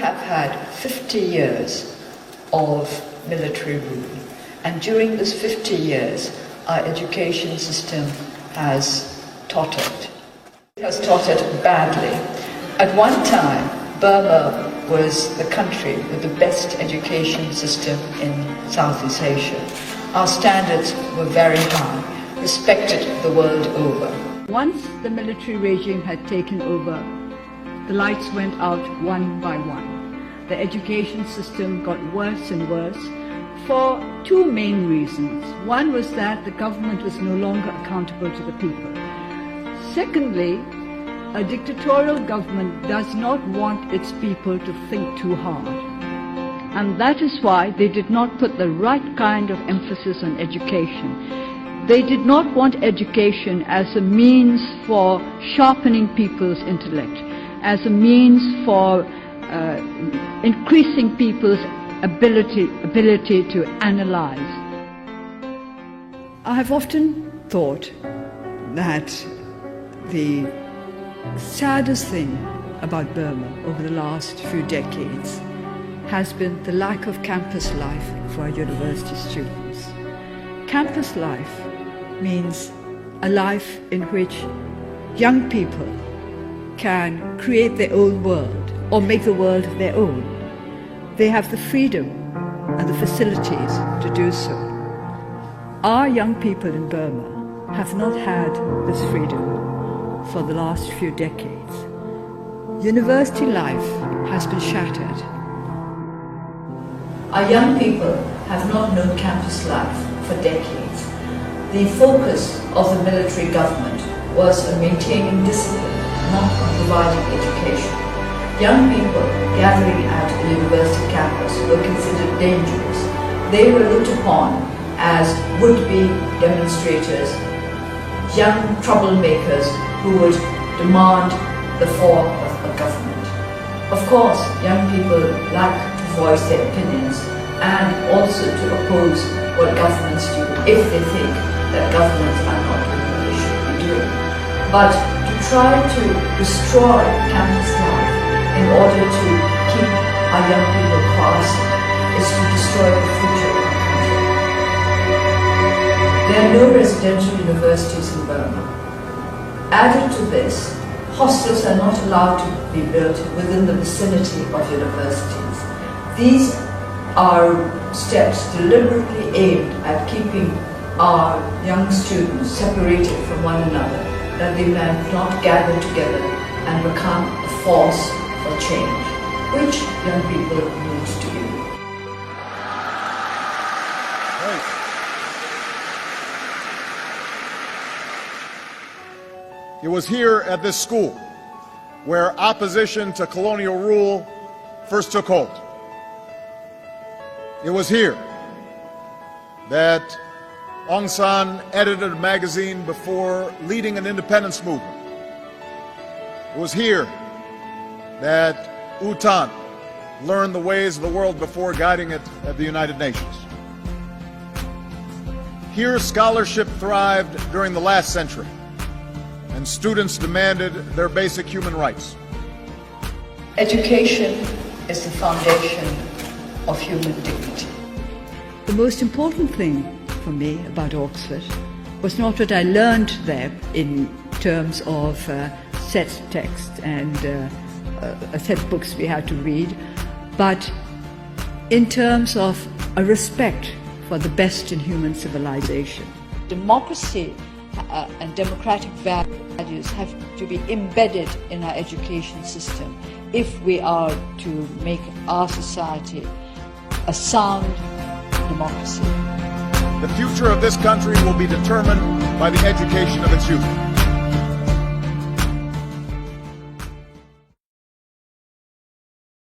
have had 50 years of military rule, and during this 50 years, our education system has tottered. It has tottered badly. At one time, Burma was the country with the best education system in Southeast Asia. Our standards were very high, respected the world over. Once the military regime had taken over, the lights went out one by one. The education system got worse and worse for two main reasons. One was that the government was no longer accountable to the people. Secondly, a dictatorial government does not want its people to think too hard. And that is why they did not put the right kind of emphasis on education. They did not want education as a means for sharpening people's intellect, as a means for increasing people's ability to analyze. I have often thought that the saddest thing about Burma over the last few decades has been the lack of campus life for our university students. Campus life means a life in which young people can create their own world or make the world their own. They have the freedom and the facilities to do so. Our young people in Burma have not had this freedom for the last few decades. University life has been shattered. Our young people have not known campus life for decades. The focus of the military government was on maintaining discipline, not on providing education. Young people gathering at a university campus were considered dangerous. They were looked upon as would-be demonstrators, young troublemakers who would demand the fall of a government. Of course, young people like to voice their opinions and also to oppose what governments do if they think that governments are not doing what they should be doing. But to try to destroy campus life in order to keep our young people fast is to destroy the future of the country. There are no residential universities in Burma. Added to this, hostels are not allowed to be built within the vicinity of universities. These are steps deliberately aimed at keeping our young students separated from one another, that they may not gather together and become a force for change, which young people need to be. It was here at this school where opposition to colonial rule first took hold. It was here that Aung San edited a magazine before leading an independence movement. It was here that U Thant learned the ways of the world before guiding it at the United Nations. Here scholarship thrived during the last century, and students demanded their basic human rights. Education is the foundation of human dignity. The most important thing for me about Oxford was not what I learned there in terms of set text and a set of books we had to read, but in terms of a respect for the best in human civilization. Democracy and democratic values have to be embedded in our education system if we are to make our society a sound democracy. The future of this country will be determined by the education of its youth.